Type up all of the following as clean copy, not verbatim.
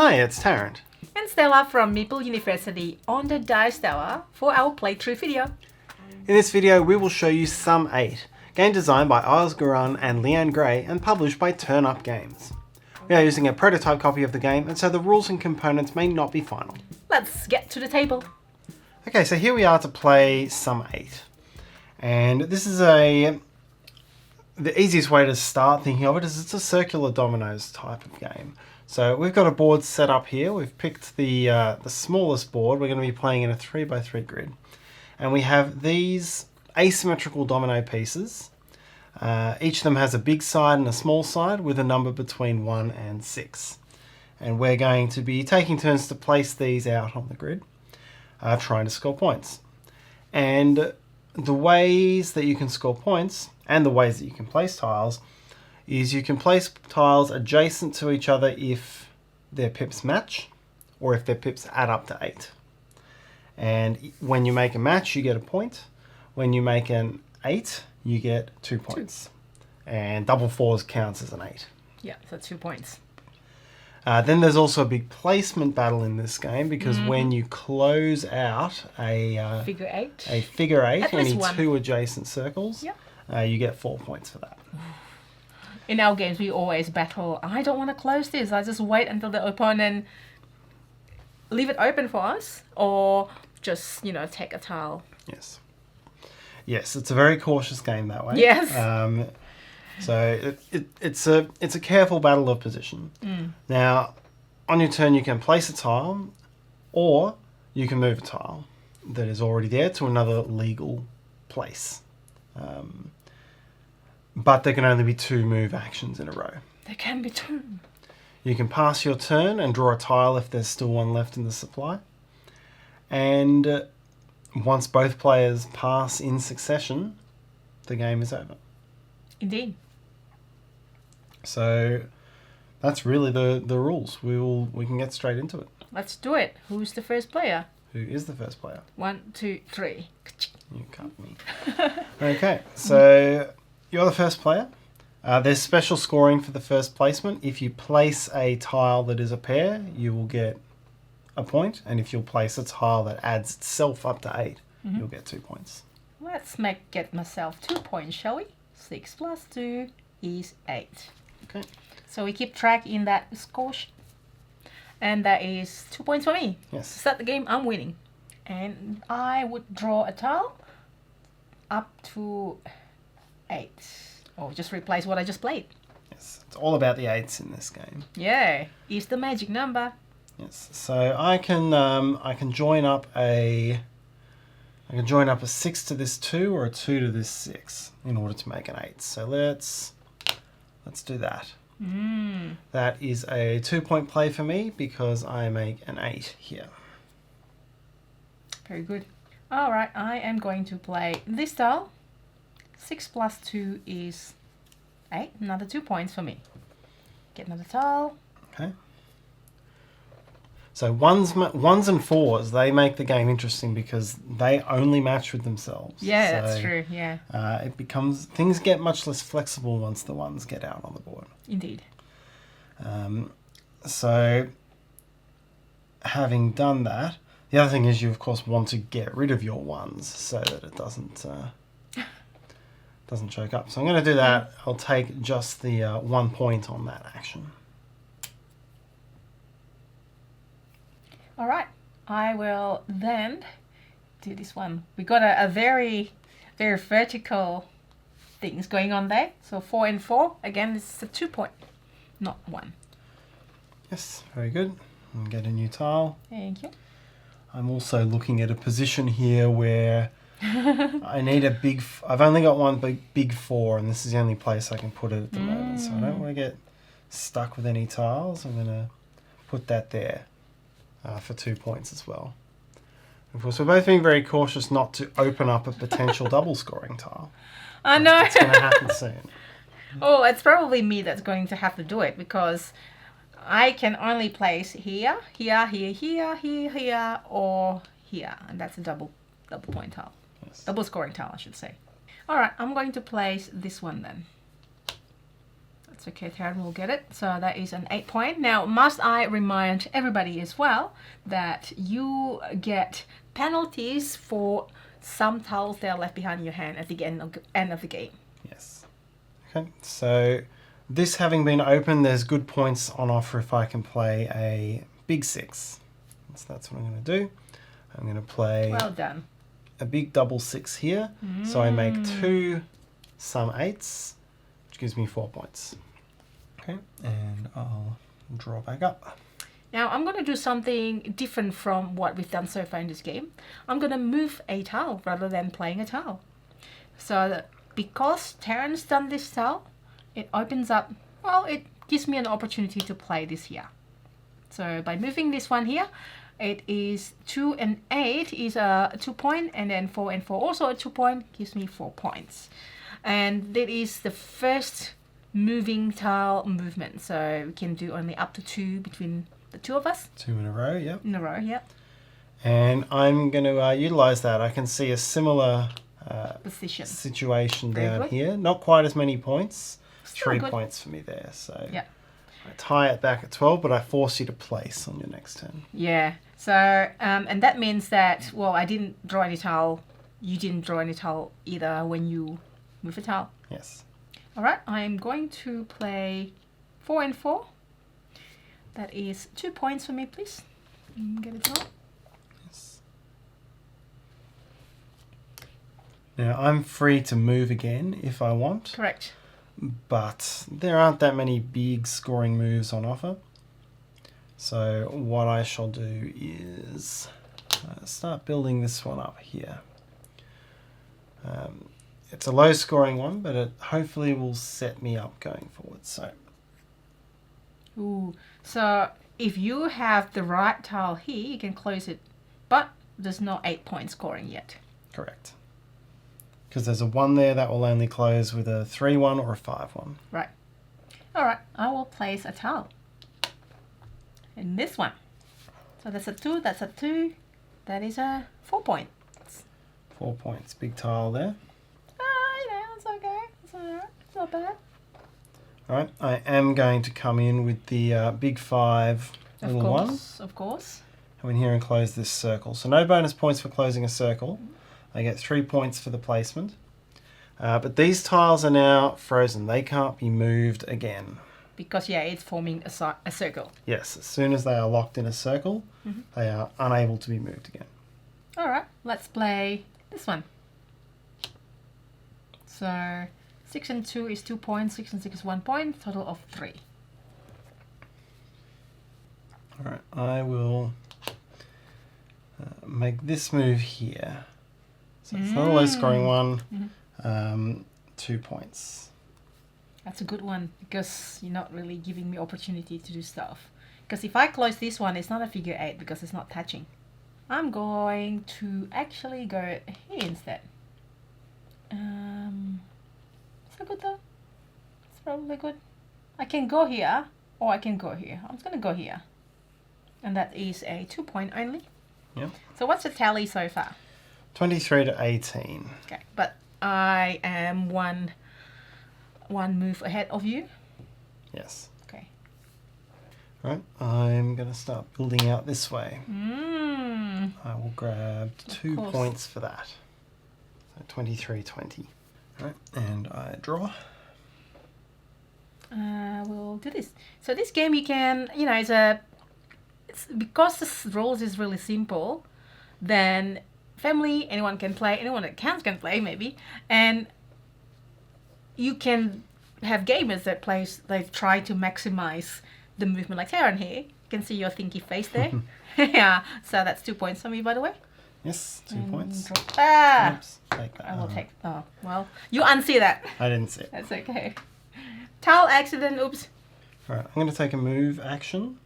Hi, it's Tarrant. And Stella from Meeple University on the Dice Tower for our playthrough video. In this video, we will show you Sum8, game designed by Isles Garun and Leanne Gray and published by Turn Up Games. We are using a prototype copy of the game, and so the rules and components may not be final. Let's get to the table. Okay, so here we are to play Sum8. And this is the easiest way to start thinking of it is it's a circular dominoes type of game. So we've got a board set up here. We've picked the smallest board. We're going to be playing in a 3x3 grid. And we have these asymmetrical domino pieces. Each of them has a big side and a small side with a number between 1 and 6. And we're going to be taking turns to place these out on the grid, trying to score points. And the ways that you can score points and the ways that you can place tiles is you can place tiles adjacent to each other if their pips match or if their pips add up to 8. And when you make a match, you get a point. When you make an 8, you get 2 points. And double fours counts as an 8. Yeah, so 2 points. Then there's also a big placement battle in this game because when you close out a Figure 8. a figure 8, At least any one. 2 adjacent circles, you get 4 points for that. In our games, we always battle. I don't want to close this. I just wait until the opponent leave it open for us, or just take a tile. Yes, it's a very cautious game that way. Yes. So it's a careful battle of position. Now, on your turn, you can place a tile, or you can move a tile that is already there to another legal place. But there can only be 2 move actions in a row. There can be 2. You can pass your turn and draw a tile if there's still one left in the supply. And once both players pass in succession, the game is over. Indeed. So that's really the rules. We can get straight into it. Let's do it. Who's the first player? Who is the first player? 1, 2, 3. You cut me. Okay, so you're the first player. There's special scoring for the first placement. If you place a tile that is a pair, you will get a point. And if you'll place a tile that adds itself up to 8, you'll get 2 points. Let's get myself 2 points, shall we? 6 plus 2 is 8. Okay. So we keep track in that score sheet. And that is 2 points for me. Yes. To start the game, I'm winning. And I would draw a tile up to 8. Or just replace what I just played. Yes, it's all about the 8s in this game. Yeah, it's the magic number. Yes, so I can join up a 6 to this 2 or a 2 to this 6 in order to make an 8. So let's do that. That is a 2-point play for me because I make an 8 here. Very good. All right, I am going to play this tile. 6 plus 2 is 8. Another 2 points for me. Get another tile. Okay. So ones and 4s, they make the game interesting because they only match with themselves. Yeah, so, that's true. Yeah. Things get much less flexible once the ones get out on the board. Indeed. So having done that, the other thing is you of course want to get rid of your 1s so that it doesn't choke up. So I'm going to do that. I'll take just the 1 point on that action. All right, I will then do this one. We got a very, very vertical things going on there. So 4 and 4. Again, this is a 2 point, not 1. Yes, very good. And get a new tile. Thank you. I'm also looking at a position here where I need a big... I've only got one big 4, and this is the only place I can put it at the moment. So I don't want to get stuck with any tiles. I'm going to put that there. For 2 points as well. Of course, we're both being very cautious not to open up a potential double scoring tile. I know. It's going to happen soon. Oh, it's probably me that's going to have to do it because I can only place here, here, here, here, here, here, or here. And that's a double point tile. Yes. Double scoring tile, I should say. All right, I'm going to place this one then. That's okay, Tarrant will get it. So that is an 8 point. Now, must I remind everybody as well that you get penalties for some tiles that are left behind in your hand at the end of the game. Yes. Okay, so this having been open, there's good points on offer if I can play a big 6. So that's what I'm going to do. I'm going to play Well done. a big double 6 here. So I make 2 Sum8s, which gives me 4 points. Okay, and I'll draw back up. Now I'm going to do something different from what we've done so far in this game. I'm going to move a tile rather than playing a tile. So because Tarrant's done this tile, it opens up, well, it gives me an opportunity to play this here. So by moving this one here, it is 2 and 8 is a 2 point, and then 4 and 4 also a 2 point, gives me 4 points. And that is the first moving tile movement. So we can do only up to 2 between the two of us. 2 in a row, yep. In a row, yep. And I'm going to utilize that. I can see a similar Position. situation Very down good. here. Not quite as many points. Still 3 good. points for me there. So Yeah. I tie it back at 12, but I force you to place on your next turn. Yeah. So, and that means that, well, I didn't draw any tile. You didn't draw any tile either when you move a tile. Yes. All right. I'm going to play 4 and 4. That is 2 points for me, please. Get it on. Yes. Now I'm free to move again if I want, Correct. but there aren't that many big scoring moves on offer. So what I shall do is start building this one up here. It's a low scoring one, but it hopefully will set me up going forward. So Ooh. So if you have the right tile here, you can close it, but there's no 8 point scoring yet. correct. Because there's a 1 there that will only close with a 3-1 or a 5-1. Right. All right. I will place a tile. In this one. So that's a 2, that's a 2. That is a 4 point. 4 points. Big tile there. It's okay. It's alright. It's not bad. Alright, I am going to come in with the big 5 little one. Of course. Come in here and close this circle. So no bonus points for closing a circle. I get 3 points for the placement. But these tiles are now frozen. They can't be moved again. Because, yeah, it's forming a circle. Yes, as soon as they are locked in a circle, they are unable to be moved again. Alright, let's play this one. So 6 and 2 is 2 points, 6 and 6 is 1 point, total of 3. Alright, I will make this move here. So it's not a low scoring one. 2 points. That's a good one because you're not really giving me opportunity to do stuff. Because if I close this one, it's not a figure 8 because it's not touching. I'm going to actually go here instead. Is that good though? It's probably good. I can go here or I can go here. I'm just going to go here. And that is a 2 point only. Yep. So what's the tally so far? 23 to 18. Okay, but I am one move ahead of you. Yes. Okay. Right, I'm going to start building out this way. Mm. I will grab 2 course. points for that. So 23, 20. Right, and I draw. We'll do this. So this game you can, it's because the rules is really simple, then family, anyone can play, anyone that can play maybe, and you can have gamers that they try to maximize the movement like Tarrant here. You can see your thinky face there. Yeah, so that's 2 points for me, by the way. Yes, 2 And points. drop- Ah! Oops, take that. I will take. Oh, well, you unsee that. I didn't see it. That's okay. Tile accident, oops. Alright, I'm going to take a move action.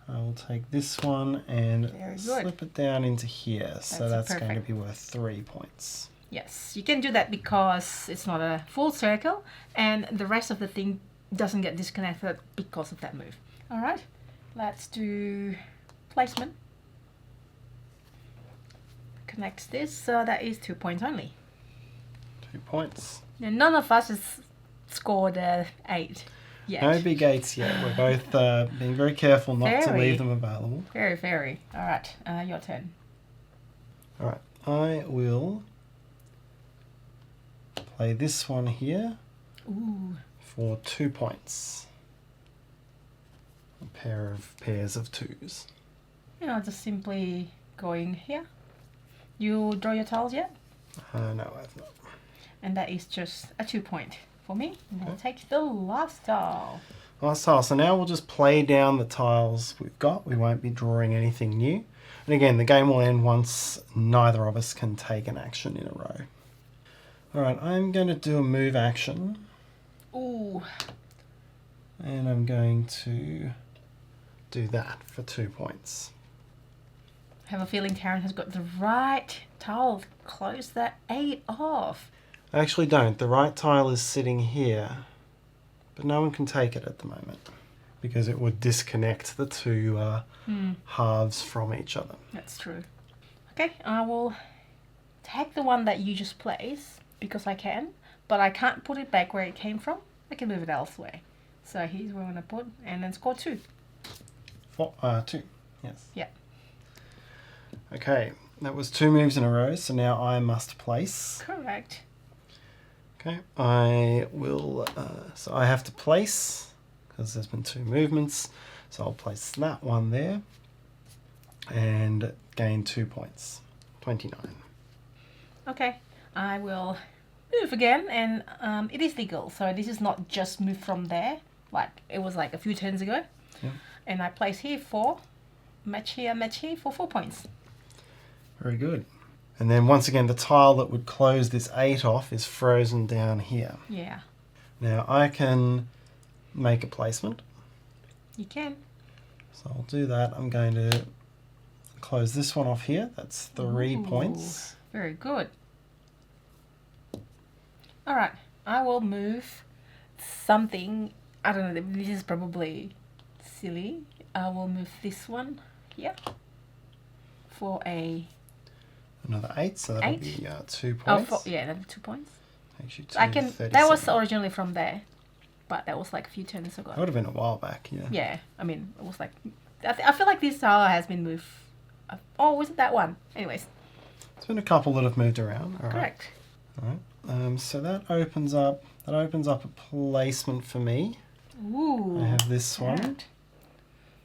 I will take this one and Very good. slip it down into here. So That's that's going to perfect. be worth 3 points. Yes, you can do that because it's not a full circle and the rest of the thing doesn't get disconnected because of that move. Alright, let's do placement. Connects this, so that is 2 points only. 2 points. And none of us is scored 8 yet. No big 8s yet. We're both being very careful not to leave them available. Very, very. All right, your turn. All right, I will play this one here. Ooh. For 2 points. A pair of pairs of 2s. I'll just simply go in here. You draw your tiles yet? No, I've not. And that is just a 2 point for me. And I'll take the last tile. Last tile. So now we'll just play down the tiles we've got. We won't be drawing anything new. And again, the game will end once neither of us can take an action in a row. Alright, I'm going to do a move action. Ooh. And I'm going to do that for 2 points. I have a feeling Tarrant has got the right tile to close that 8 off. I actually don't. The right tile is sitting here, but no one can take it at the moment because it would disconnect the two halves from each other. That's true. Okay, I will take the one that you just placed because I can, but I can't put it back where it came from. I can move it elsewhere. So here's where I'm going to put, and then score 2. 2, yes. Yeah. Okay, that was 2 moves in a row, so now I must place. Correct. Okay, I will, so I have to place, because there's been 2 movements, so I'll place that one there, and gain 2 points, 29. Okay, I will move again, and it is legal, so this is not just move from there, like it was like a few turns ago. Yeah. And I place here 4, match here for 4 points. Very good. And then once again, the tile that would close this 8 off is frozen down here. Yeah. Now I can make a placement. You can. So I'll do that. I'm going to close this one off here. That's 3 Ooh, points. Very good. All right. I will move something. I don't know. This is probably silly. I will move this one here for another 8, so that'll 8? be 2 Oh, points. yeah, another 2 points. Takes you to I can. 37. That was originally from there, but that was like a few turns ago. That would have been a while back, yeah. Yeah, I mean, it was like. I feel like this tile has been moved. Oh, was it that one? Anyways. There's been a couple that have moved around. All right. Correct. All right. So that opens up a placement for me. Ooh. I have this one. Tarrant.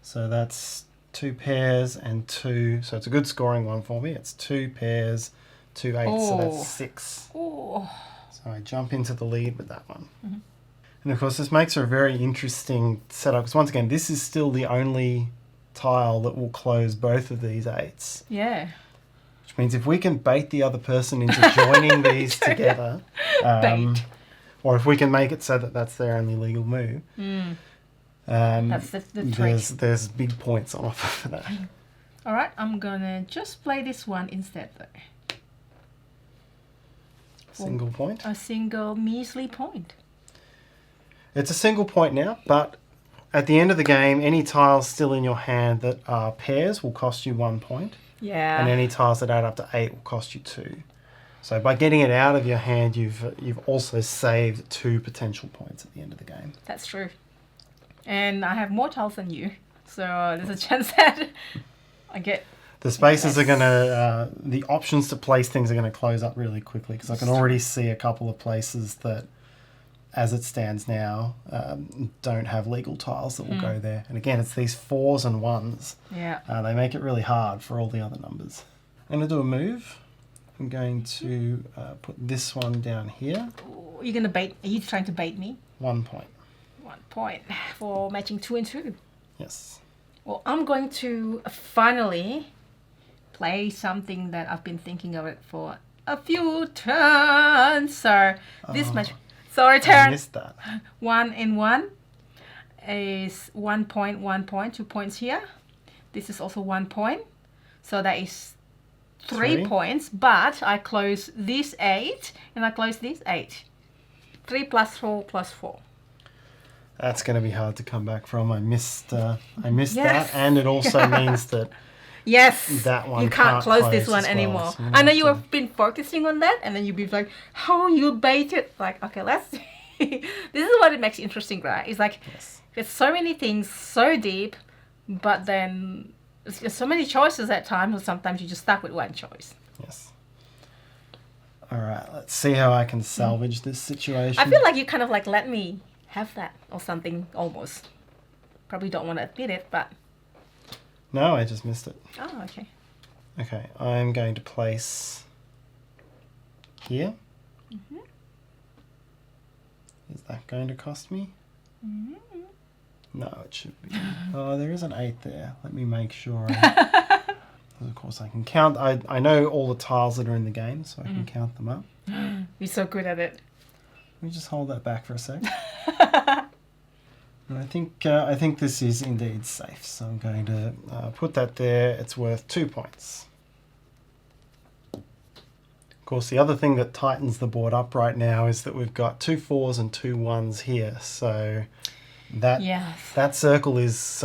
So that's 2 pairs and 2. So it's a good scoring one for me. It's 2 pairs, 2 8s, so that's 6. Oh. So I jump into the lead with that one. Mm-hmm. And of course, this makes for a very interesting setup because once again, this is still the only tile that will close both of these 8s. Yeah. Which means if we can bait the other person into joining these together, Bait. or if we can make it so that that's their only legal move, That's the trick. there's big points on offer for that. All right, I'm gonna just play this one instead, though. Single point. A single measly point. It's a single point now, but at the end of the game, any tiles still in your hand that are pairs will cost you 1 point. Yeah. And any tiles that add up to 8 will cost you 2. So by getting it out of your hand, you've also saved 2 potential points at the end of the game. That's true. And I have more tiles than you, so there's a chance that I get. The spaces are going to, the options to place things are going to close up really quickly because I can already see a couple of places that, as it stands now, don't have legal tiles that will go there. And again, it's these 4s and 1s. Yeah. They make it really hard for all the other numbers. I'm going to do a move. I'm going to put this one down here. Ooh, you're gonna bait? Are you trying to bait me? 1 point. 1 point for matching 2 and 2. Yes. Well, I'm going to finally play something that I've been thinking of it for a few turns. So this match. Sorry, I Tarrant. missed that. 1 and 1 is 1 point, 1 point, 2 points here. This is also 1 point. So that is 3 points. But I close this 8 and I close this 8. 3 plus 4 plus 4. That's going to be hard to come back from. I missed that, Yes. and it also means that Yes, that one you can't close this one as well, anymore. so I know you have been focusing on that, and then you'd be like, "How you baited?" Like, okay, let's This is what it makes it interesting, right? It's like Yes. there's so many things so deep, but then there's so many choices at times, or sometimes you're just stuck with one choice. Yes. All right, let's see how I can salvage this situation. I feel like you kind of like let me have that or something almost. Probably don't want to admit it, but... No, I just missed it. Oh, okay. Okay, I'm going to place here. Mm-hmm. Is that going to cost me? Mm-hmm. No, it should be. Oh, there is an 8 there. Let me make sure. Of course, I can count. I know all the tiles that are in the game, so I can count them up. You're so good at it. Let me just hold that back for a sec. And I think this is indeed safe, so I'm going to put that there. It's worth 2 points. Of course, the other thing that tightens the board up right now is that we've got 2 4s and 2 1s here, so that circle is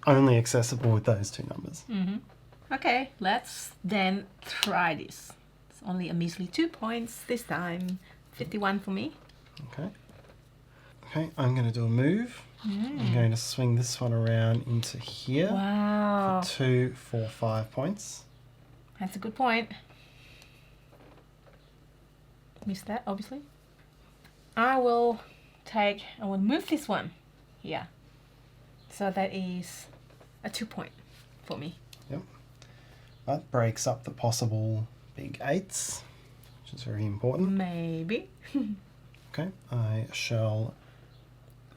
only accessible with those 2 numbers. Mm-hmm. Okay, let's then try this. It's only a measly 2 points this time. 51 for me. Okay. Okay, I'm going to do a move. I'm going to swing this one around into here. Wow. For 2, 4, 5 points. That's a good point. Missed that, obviously. I will move this one here. So that is a 2 point for me. Yep. That breaks up the possible big 8s, which is very important. Maybe. Okay, I shall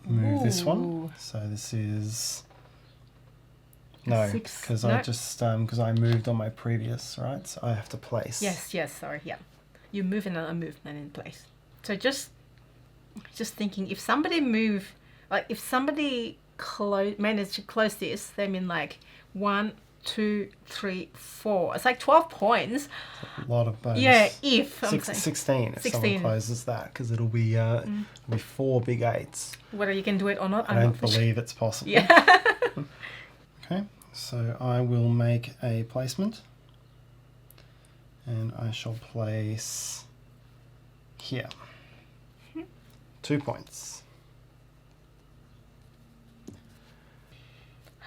move this one. Ooh. So this is... No, 6. because No. I just because I moved on my previous, right? So I have to place. Yes, sorry, yeah. You move and I move and in place. So just thinking, if somebody managed to close this, they mean like 1, 2, 3, 4. It's like 12 points. A lot of bonus. Yeah, if I'm saying. 16 if 16. someone closes that, because it'll be 4 big 8s. Whether you can do it or not, I don't believe it's possible. Yeah. Okay, so I will make a placement, and I shall place here. 2 points.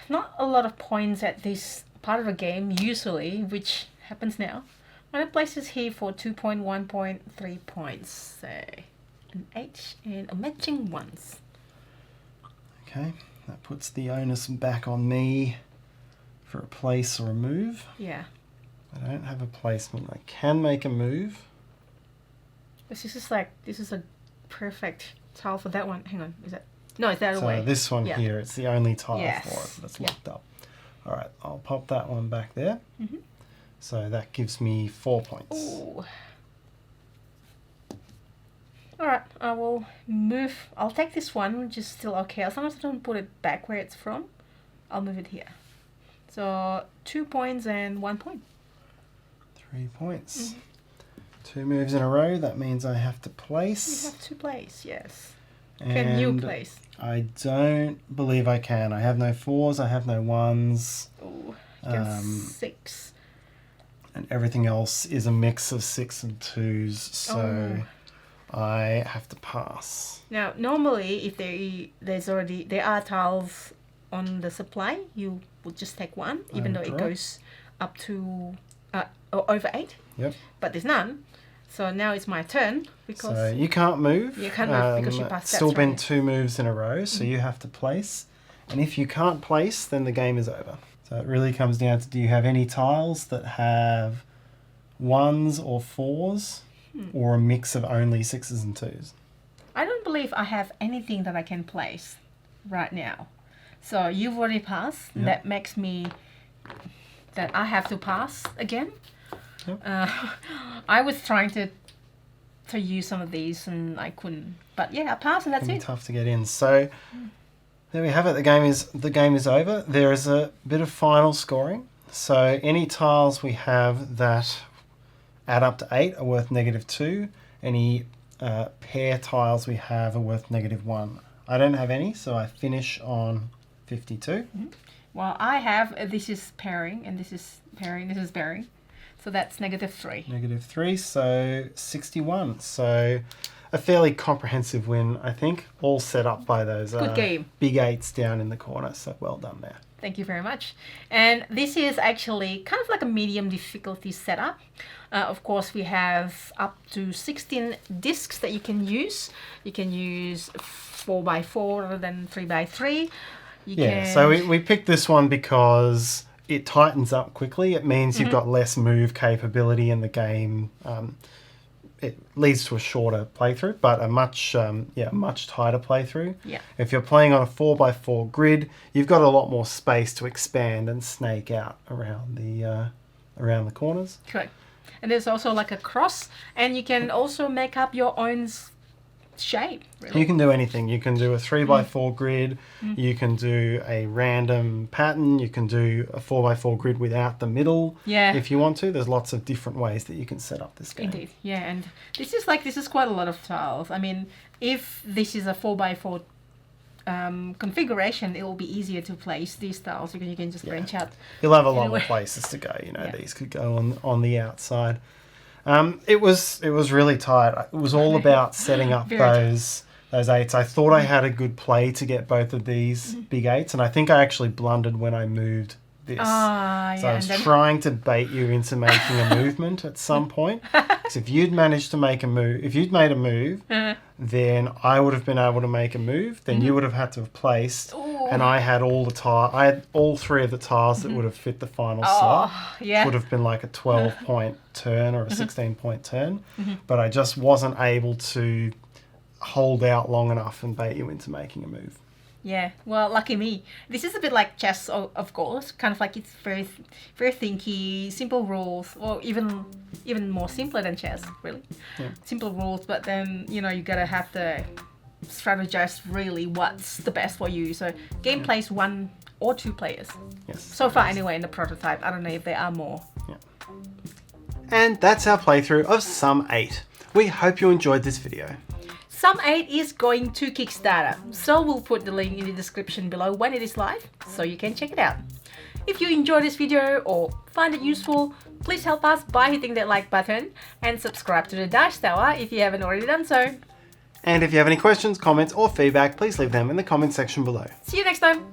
Not a lot of points at this part of the game usually, which happens now. I'm going to place this here for 2 point, 1 point, 3 points. So an H and a matching ones. Okay, that puts the onus back on me for a place or a move. Yeah. I don't have a placement. I can make a move. This is a perfect tile for that one. Hang on, is that? No, it's that So away. this one Yeah. here, it's the only tile Yes. for it that's Yeah. locked up. All right, I'll pop that one back there. Mhm. So that gives me 4 points. Ooh. Alright, I will move. I'll take this one, which is still okay. As long as I don't put it back where it's from, I'll move it here. So 2 points and 1 point. 3 points. 2 moves in a row, that means I have to place. You have to place, yes. And Can you place? I don't believe I can. I have no 4s, I have no 1s. Ooh, Um, 6. And everything else is a mix of 6 and 2s, so I have to pass. Now, normally, if there are tiles on the supply, you would just take one, even though it Draw. goes up to or over 8. Yep. But there's none. So now it's my turn because So you can't move. You can't move because you passed. It's still That's been right. 2 moves in a row, so you have to place. And if you can't place, then the game is over. So it really comes down to, do you have any tiles that have 1s or 4s, or a mix of only 6s and 2s? I don't believe I have anything that I can place right now. So you've already passed. Yep. That makes me that I have to pass again. Yep. I was trying to use some of these and I couldn't. But yeah, I passed and that's It's it. tough to get in. So there we have it. The game is over. There is a bit of final scoring. So any tiles we have that add up to 8 are worth -2. Any pair tiles we have are worth -1. I don't have any, so I finish on 52. Well, I have this is pairing and this is pairing. This is pairing. So that's -3. -3, so 61. So a fairly comprehensive win, I think, all set up by those Good game. big 8s down in the corner. So well done there. Thank you very much. And this is actually kind of like a medium difficulty setup. Of course, we have up to 16 discs that you can use. You can use 4x4 rather than 3x3. So we picked this one because it tightens up quickly. It means you've got less move capability in the game. It leads to a shorter playthrough, but a much tighter playthrough. Yeah. If you're playing on a 4x4 grid, you've got a lot more space to expand and snake out around the corners. Correct. And there's also like a cross, and you can also make up your own shape. Really. You can do anything. You can do a 3x4 grid. You can do a random pattern. You can do a 4x4 grid without the middle. Yeah. If you want to, there's lots of different ways that you can set up this game. Indeed. Yeah, and this is quite a lot of tiles. I mean, if this is a 4x4 configuration, it will be easier to place these tiles because you can just branch out. You'll have a lot more places to go. These could go on the outside. It was really tight. It was all about setting up those 8s. I thought I had a good play to get both of these big 8s, and I think I actually blundered when I moved this. So I was trying to bait you into making a movement at some point. So if you'd managed to make a move, if you'd made a move, then I would have been able to make a move. Then you would have had to have placed, and I had I had all 3 of the tiles that would have fit the final slot. Yeah. Would have been like a 12-point turn or a 16-point turn, but I just wasn't able to hold out long enough and bait you into making a move. Yeah, well, lucky me. This is a bit like chess, of course. Kind of like it's very, very thinky, simple rules, or even more simpler than chess, really. Yeah. Simple rules, but then you gotta have to strategize really what's the best for you. So game plays 1 or 2 players. Yes. So far, anyway, in the prototype. I don't know if there are more. Yeah. And that's our playthrough of Sum8. We hope you enjoyed this video. Sum8 is going to Kickstarter, so we'll put the link in the description below when it is live, so you can check it out. If you enjoyed this video or find it useful, please help us by hitting that like button and subscribe to the Dash Tower if you haven't already done so. And if you have any questions, comments or feedback, please leave them in the comment section below. See you next time!